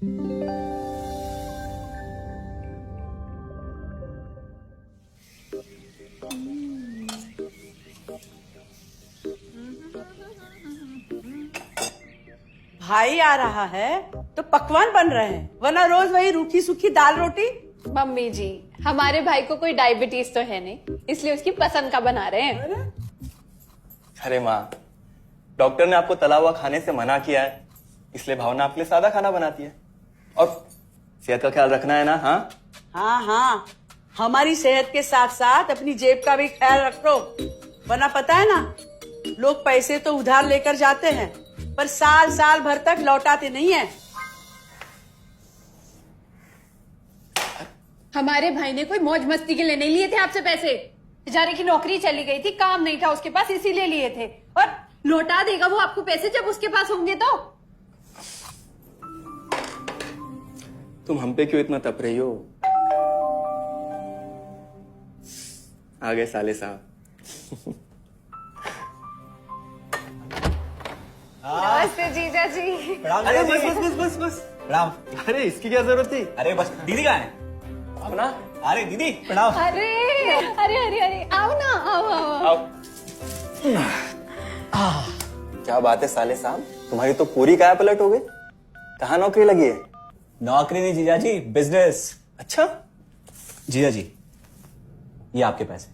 भाई आ रहा है तो पकवान बन रहे हैं, वरना रोज वही रूखी सूखी दाल रोटी। मम्मी जी, हमारे भाई को कोई डायबिटीज तो है नहीं, इसलिए उसकी पसंद का बना रहे हैं। अरे माँ, डॉक्टर ने आपको तला हुआ खाने से मना किया है, इसलिए भावना आपके लिए सादा खाना बनाती है। और सेहत का ख्याल रखना है ना? हाँ हाँ हाँ, हमारी सेहत के साथ साथ अपनी जेब का भी ख्याल रखो, वरना पता है ना, लोग पैसे तो उधार लेकर जाते हैं पर साल साल भर तक लौटाते नहीं है। हमारे भाई ने कोई मौज मस्ती के लिए नहीं लिए थे आपसे पैसे। बेचारे की नौकरी चली गई थी, काम नहीं था उसके पास, इसीलिए लिए थे। और लौटा देगा वो आपको पैसे जब उसके पास होंगे तो। तुम हम पे क्यों इतना तप रही हो? आ गए साले साहब। नमस्ते जीजा जी। अरे बस बस बस बस बस प्रणाम। अरे इसकी क्या जरूरत थी? अरे बस दीदी कहाँ है? अपना अरे दीदी प्रणाम। अरे अरे अरे अरे आओ ना, आओ आओ, आओ। क्या बात है साले साहब, तुम्हारी तो पूरी काया पलट हो गई। कहाँ नौकरी लगी है? नौकरी नहीं जीजा जी, बिजनेस। अच्छा, जीजा जी ये आपके पैसे,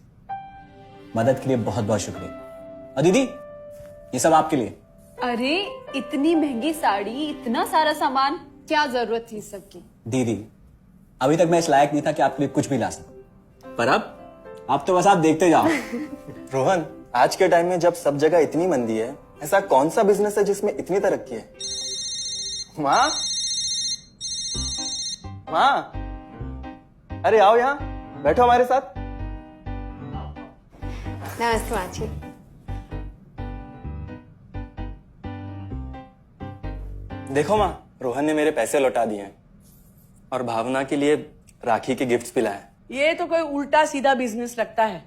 मदद के लिए बहुत बहुत शुक्रिया। और दीदी ये सब आपके लिए। अरे इतनी महंगी साड़ी, इतना सारा सामान, क्या जरूरत थी सबकी? दीदी अभी तक मैं इस लायक नहीं था कि आपके लिए कुछ भी ला सकूं, पर अब तो बस आप देखते जाओ। रोहन, आज के टाइम में जब सब जगह इतनी मंदी है, ऐसा कौन सा बिजनेस है जिसमें इतनी तरक्की है? माँ, माँ, अरे आओ यहाँ बैठो हमारे साथ। नमस्ते माँ जी। देखो माँ, रोहन ने मेरे पैसे लौटा दिए हैं और भावना के लिए राखी के गिफ्ट्स भी लाए। ये तो कोई उल्टा सीधा बिजनेस लगता है,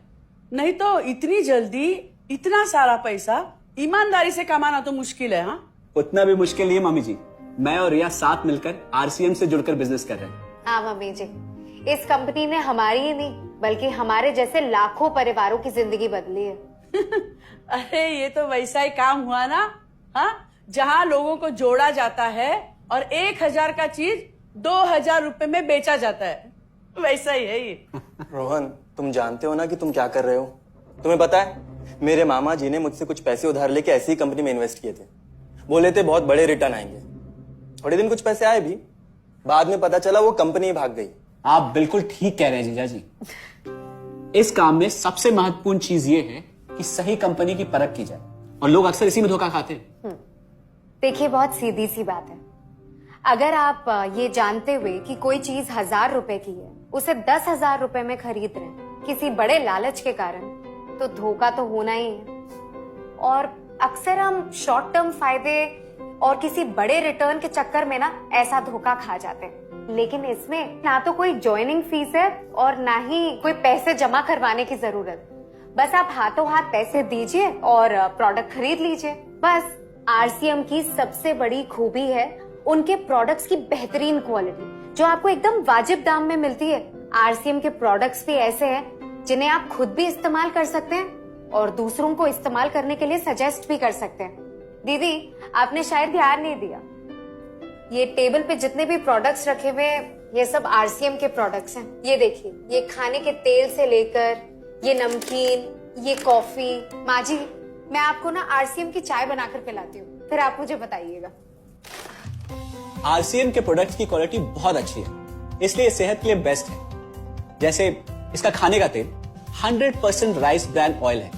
नहीं तो इतनी जल्दी इतना सारा पैसा ईमानदारी से कमाना तो मुश्किल है। हाँ, उतना भी मुश्किल नहीं है मम्मी जी, मैं और रिया साथ मिलकर आरसीएम से जुड़कर बिजनेस कर रहे हैं। हाँ मम्मी जी, इस कंपनी ने हमारी ही नहीं बल्कि हमारे जैसे लाखों परिवारों की जिंदगी बदली है। अरे ये तो वैसा ही काम हुआ ना, हाँ, जहाँ लोगों को जोड़ा जाता है और 1000 का चीज 2000 रुपए में बेचा जाता है, वैसा ही है ये। रोहन, तुम जानते हो ना कि तुम क्या कर रहे हो? तुम्हें पता है, मेरे मामा जी ने मुझसे कुछ पैसे उधार लेके ऐसी ही कंपनी में इन्वेस्ट किए थे। बोले थे बहुत बड़े रिटर्न आएंगे। थोड़े दिन कुछ पैसे आए भी, बाद में पता चला वो कंपनी भाग गई। आप बिल्कुल ठीक कह रहे हैं जीजा जी। इस काम में सबसे महत्वपूर्ण चीज ये है कि सही कंपनी की परख की जाए, और लोग अक्सर इसी में धोखा खाते हैं। देखिए, बहुत सीधी सी बात है। अगर आप ये जानते हुए कि कोई चीज 1000 रुपए की है, उसे 10,000 रुपए में खरीद रहे हैं किसी बड़े लालच के कारण, तो धोखा तो होना ही है। और अक्सर हम शॉर्ट टर्म फायदे और किसी बड़े रिटर्न के चक्कर में ना ऐसा धोखा खा जाते हैं। लेकिन इसमें ना तो कोई ज्वाइनिंग फीस है और ना ही कोई पैसे जमा करवाने की जरूरत। बस आप हाथों हाथ पैसे दीजिए और प्रोडक्ट खरीद लीजिए। बस आरसीएम की सबसे बड़ी खूबी है उनके प्रोडक्ट्स की बेहतरीन क्वालिटी, जो आपको एकदम वाजिब दाम में मिलती है। आरसीएम के प्रोडक्ट्स भी ऐसे हैं जिन्हें आप खुद भी इस्तेमाल कर सकते हैं और दूसरों को इस्तेमाल करने के लिए सजेस्ट भी कर सकते हैं। दीदी, आपने शायद ध्यान नहीं दिया, ये टेबल पे जितने भी प्रोडक्ट्स रखे हुए हैं, ये सब आरसीएम के प्रोडक्ट्स हैं। ये देखिए, ये खाने के तेल से लेकर ये नमकीन, ये कॉफी। माँ जी, मैं आपको ना आरसीएम की चाय बनाकर पिलाती हूँ, फिर आप मुझे बताइएगा। आरसीएम के प्रोडक्ट्स की क्वालिटी बहुत अच्छी है, इसलिए सेहत के लिए बेस्ट है। जैसे इसका खाने का तेल 100% राइस ब्रांड ऑयल है,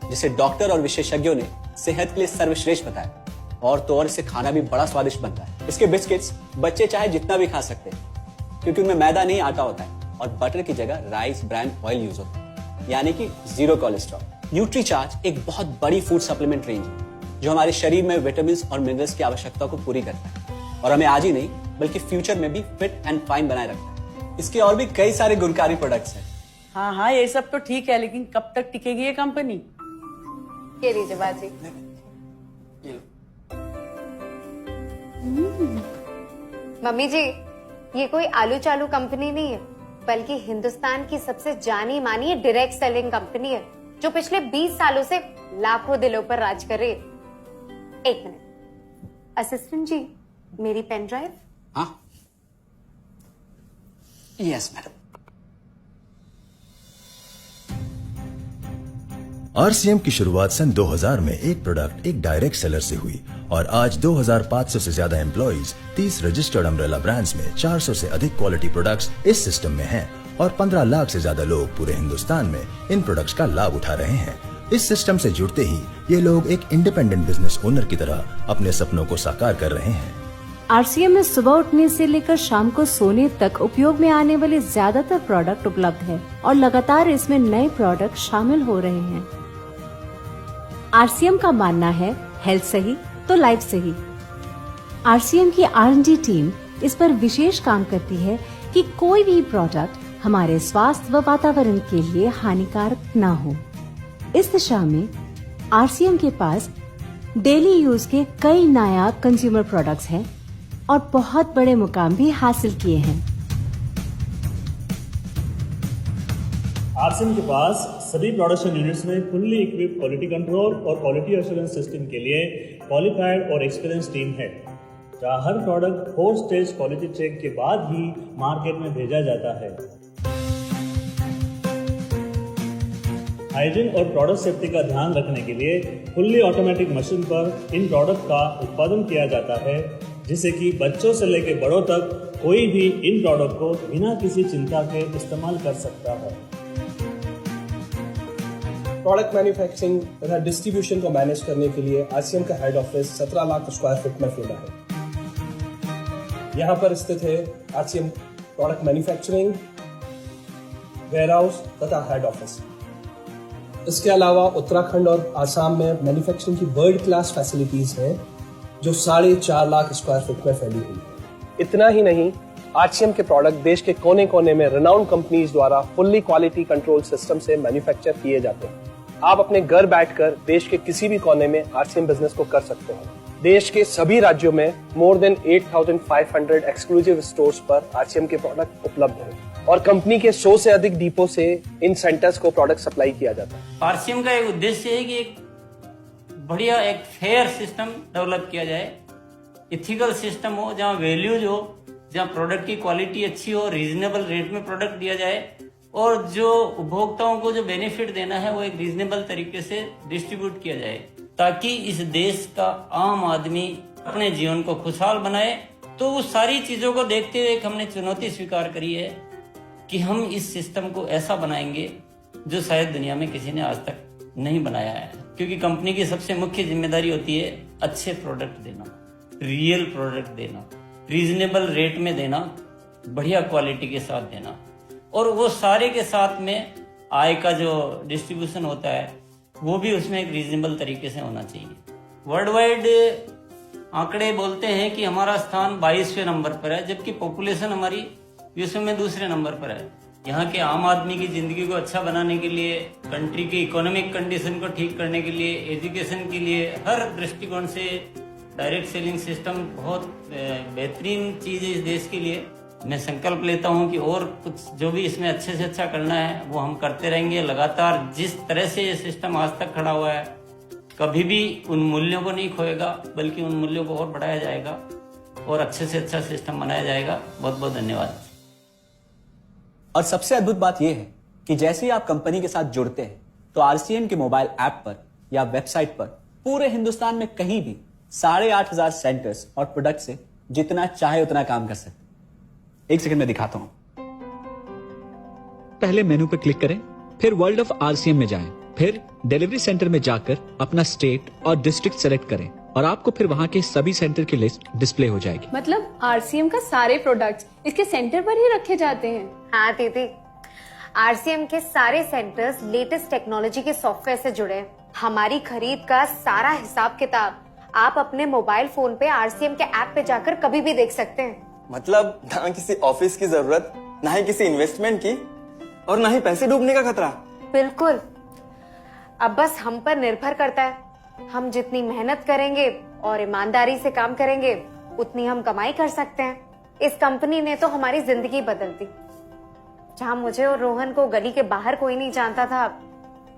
जिसे डॉक्टर और विशेषज्ञों ने सेहत के लिए सर्वश्रेष्ठ बताया। और तो और इससे खाना भी बड़ा स्वादिष्ट बनता है। इसके बिस्किट्स बच्चे चाहे जितना भी खा सकते हैं, क्योंकि उनमें मैदा नहीं आटा होता है और बटर की जगह राइस ब्रांड ऑयल यूज होता है, यानी कि 0 कोलेस्ट्रॉल। न्यूट्रीचार्ज एक बहुत बड़ी फूड सप्लीमेंट रेंज है, जो हमारे शरीर में विटामिन और मिनरल्स की आवश्यकता को पूरी करता है और हमें आज ही नहीं बल्कि फ्यूचर में भी फिट एंड फाइन बनाए रखता है। इसके और भी कई सारे गुणकारी प्रोडक्ट्स हैं। हाँ हाँ, ये सब तो ठीक है, लेकिन कब तक टिकेगी ये कंपनी? ये लीजिए बाजी। मम्मी जी, ये कोई आलू चालू कंपनी नहीं है, बल्कि हिंदुस्तान की सबसे जानी मानी डायरेक्ट सेलिंग कंपनी है, जो पिछले 20 सालों से लाखों दिलों पर राज कर रही है। एक मिनट, असिस्टेंट जी, मेरी पेन ड्राइव। हाँ, यस मैडम। आरसीएम की शुरुआत सन 2000 में एक प्रोडक्ट एक डायरेक्ट सेलर से हुई और आज 2500 से ज्यादा एम्प्लॉइज 30 रजिस्टर्ड अम्ब्रेला ब्रांड्स में 400 से अधिक क्वालिटी प्रोडक्ट्स इस सिस्टम में हैं और 15 लाख से ज्यादा लोग पूरे हिंदुस्तान में इन प्रोडक्ट्स का लाभ उठा रहे हैं। इस सिस्टम से जुड़ते ही ये लोग एक इंडिपेंडेंट बिजनेस ओनर की तरह अपने सपनों को साकार कर रहे हैं। आरसीएम में सुबह उठने से लेकर शाम को सोने तक उपयोग में आने वाले ज्यादातर प्रोडक्ट उपलब्ध है और लगातार इसमें नए प्रोडक्ट शामिल हो रहे हैं। आरसीएम का मानना है हेल्थ सही तो लाइफ सही। आरसीएम की R&D टीम इस पर विशेष काम करती है कि कोई भी प्रोडक्ट हमारे स्वास्थ्य व वातावरण के लिए हानिकारक न हो। इस दिशा में आरसीएम के पास डेली यूज के कई नायाब कंज्यूमर प्रोडक्ट्स हैं और बहुत बड़े मुकाम भी हासिल किए हैं। आरसीएम के पास सभी प्रोडक्शन यूनिट्स में फुल्ली इक्विप क्वालिटी कंट्रोल और क्वालिटी एश्योरेंस सिस्टम के लिए क्वालिफाइड और एक्सपीरियंस टीम है, जहां हर प्रोडक्ट 4 स्टेज क्वालिटी चेक के बाद ही मार्केट में भेजा जाता है। हाइजीन और प्रोडक्ट सेफ्टी का ध्यान रखने के लिए फुल्ली ऑटोमेटिक मशीन पर इन प्रोडक्ट का उत्पादन किया जाता है, जिससे कि बच्चों से लेकर बड़ों तक कोई भी इन प्रोडक्ट को बिना किसी चिंता के इस्तेमाल कर सकता है। प्रोडक्ट मैन्युफैक्चरिंग तथा डिस्ट्रीब्यूशन को मैनेज करने के लिए आरसीएम का head office 17 lakh square feet में फैला है। यहाँ पर स्थित है आरसीएम प्रोडक्ट मैन्युफैक्चरिंग, वेयरहाउस तथा हेड ऑफिस। इसके अलावा उत्तराखंड और आसाम में मैन्युफैक्चरिंग की वर्ल्ड क्लास फैसिलिटीज हैं, जो 4.5 लाख स्क्वायर फीट में फैली हुई है। इतना ही नहीं, आरसीएम के प्रोडक्ट देश के कोने कोने में रिनाउंड कंपनीज द्वारा फुल्ली क्वालिटी कंट्रोल सिस्टम से मैन्युफैक्चर किए जाते हैं। आप अपने घर बैठकर देश के किसी भी कोने में आरसीएम बिजनेस को कर सकते हैं। देश के सभी राज्यों में मोर देन 8,500 एक्सक्लूसिव स्टोर्स पर आरसीएम के प्रोडक्ट उपलब्ध हैं और कंपनी के 100 से अधिक डिपो से इन सेंटर्स को प्रोडक्ट सप्लाई किया जाता है। आरसीएम का एक उद्देश्य है कि एक बढ़िया एक फेयर सिस्टम डेवलप किया जाए, इथिकल सिस्टम हो, जहाँ वैल्यूज हो, जहाँ प्रोडक्ट की क्वालिटी अच्छी हो, रीजनेबल रेट में प्रोडक्ट दिया जाए और जो उपभोक्ताओं को जो बेनिफिट देना है वो एक रीजनेबल तरीके से डिस्ट्रीब्यूट किया जाए, ताकि इस देश का आम आदमी अपने जीवन को खुशहाल बनाए। तो उस सारी चीजों को देखते हुए हमने चुनौती स्वीकार करी है कि हम इस सिस्टम को ऐसा बनाएंगे जो शायद दुनिया में किसी ने आज तक नहीं बनाया है, क्योंकि कंपनी की सबसे मुख्य जिम्मेदारी होती है अच्छे प्रोडक्ट देना, रियल प्रोडक्ट देना, रीजनेबल रेट में देना, बढ़िया क्वालिटी के साथ देना, और वो सारे के साथ में आय का जो डिस्ट्रीब्यूशन होता है वो भी उसमें एक रीजनेबल तरीके से होना चाहिए। वर्ल्ड वाइड आंकड़े बोलते हैं कि हमारा स्थान 22वें नंबर पर है, जबकि पॉपुलेशन हमारी विश्व में दूसरे नंबर पर है। यहाँ के आम आदमी की जिंदगी को अच्छा बनाने के लिए, कंट्री की इकोनॉमिक कंडीशन को ठीक करने के लिए, एजुकेशन के लिए, हर दृष्टिकोण से डायरेक्ट सेलिंग सिस्टम बहुत बेहतरीन चीज है इस देश के लिए। मैं संकल्प लेता हूं कि और कुछ जो भी इसमें अच्छे से अच्छा करना है वो हम करते रहेंगे लगातार। जिस तरह से ये सिस्टम आज तक खड़ा हुआ है, कभी भी उन मूल्यों को नहीं खोएगा, बल्कि उन मूल्यों को और बढ़ाया जाएगा और अच्छे से अच्छा सिस्टम बनाया जाएगा। बहुत बहुत धन्यवाद। और सबसे अद्भुत बात यह है कि जैसे ही आप कंपनी के साथ जुड़ते हैं तो आरसीएम के मोबाइल ऐप पर या वेबसाइट पर पूरे हिंदुस्तान में कहीं भी 8,500 सेंटर्स और प्रोडक्ट से जितना चाहे उतना काम कर सकते। एक सेकंड में दिखाता हूं। पहले मेनू पर क्लिक करें, फिर वर्ल्ड ऑफ आरसीएम में जाएं, फिर डिलीवरी सेंटर में जाकर अपना स्टेट और डिस्ट्रिक्ट सेलेक्ट करें और आपको फिर वहां के सभी सेंटर की लिस्ट डिस्प्ले हो जाएगी। मतलब आरसीएम का सारे प्रोडक्ट्स इसके सेंटर पर ही रखे जाते हैं? हाँ दीदी, आरसीएम के सारे सेंटर्स लेटेस्ट टेक्नोलॉजी के सॉफ्टवेयर से जुड़े हैं। हमारी खरीद का सारा हिसाब किताब आप अपने मोबाइल फोन पे आरसीएम के ऐप पे जाकर कभी भी देख सकते हैं। मतलब ना किसी ऑफिस की जरूरत, ना ही किसी इन्वेस्टमेंट की, और ना ही पैसे डूबने का खतरा। बिल्कुल। अब बस हम पर निर्भर करता है, हम जितनी मेहनत करेंगे और ईमानदारी से काम करेंगे उतनी हम कमाई कर सकते हैं। इस कंपनी ने तो हमारी जिंदगी बदल दी। जहां मुझे और रोहन को गली के बाहर कोई नहीं जानता था,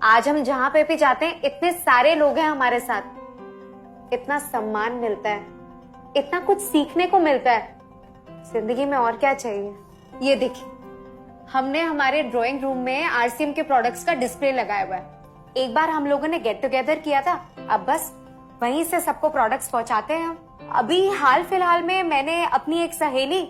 आज हम जहां पे भी जाते हैं इतने सारे लोग हैं हमारे साथ। इतना सम्मान मिलता है, इतना कुछ सीखने को मिलता है। जिंदगी में और क्या चाहिए। ये देखिए, हमने हमारे ड्राइंग रूम में आरसीएम के प्रोडक्ट्स का डिस्प्ले लगाया हुआ है। एक बार हम लोगों ने गेट टुगेदर किया था, अब बस वहीं से सबको प्रोडक्ट्स पहुंचाते हैं हम। अभी हाल फिलहाल में मैंने अपनी एक सहेली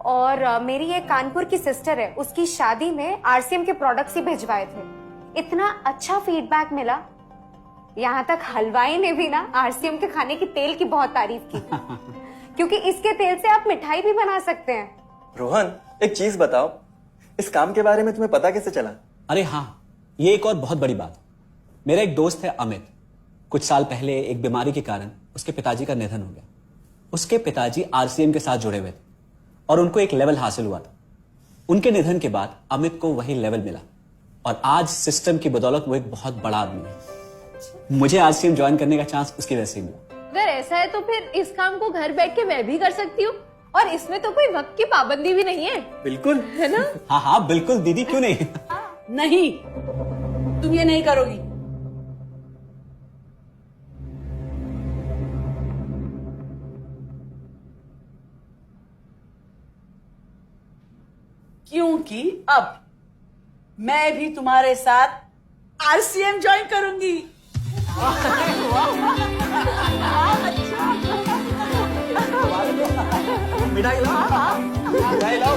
और मेरी एक कानपुर की सिस्टर है, उसकी शादी में आरसीएम के प्रोडक्ट्स ही भिजवाए थे। इतना अच्छा फीडबैक मिला, यहाँ तक हलवाई ने भी ना आरसीएम के खाने की तेल की बहुत तारीफ की क्योंकि इसके तेल से आप मिठाई भी बना सकते हैं। रोहन, एक चीज बताओ, इस काम के बारे में तुम्हें पता कैसे चला? अरे हाँ, ये एक और बहुत बड़ी बात। मेरा एक दोस्त है अमित, कुछ साल पहले एक बीमारी के कारण उसके पिताजी का निधन हो गया। उसके पिताजी आरसीएम के साथ जुड़े हुए थे और उनको एक लेवल हासिल हुआ था। उनके निधन के बाद अमित को वही लेवल मिला और आज सिस्टम की बदौलत वो एक बहुत बड़ा आदमी है। मुझे आरसीएम ज्वाइन करने का चांस उसकी वजह से मिला। अगर ऐसा है तो फिर इस काम को घर बैठ के मैं भी कर सकती हूँ, और इसमें तो कोई वक्त की पाबंदी भी नहीं है। बिल्कुल, है ना? हाँ हाँ बिल्कुल दीदी, क्यों नहीं। नहीं, तुम ये नहीं करोगी। क्योंकि अब मैं भी तुम्हारे साथ आरसीएम ज्वाइन करूंगी। मिठाई लाओ, मिठाई लाओ।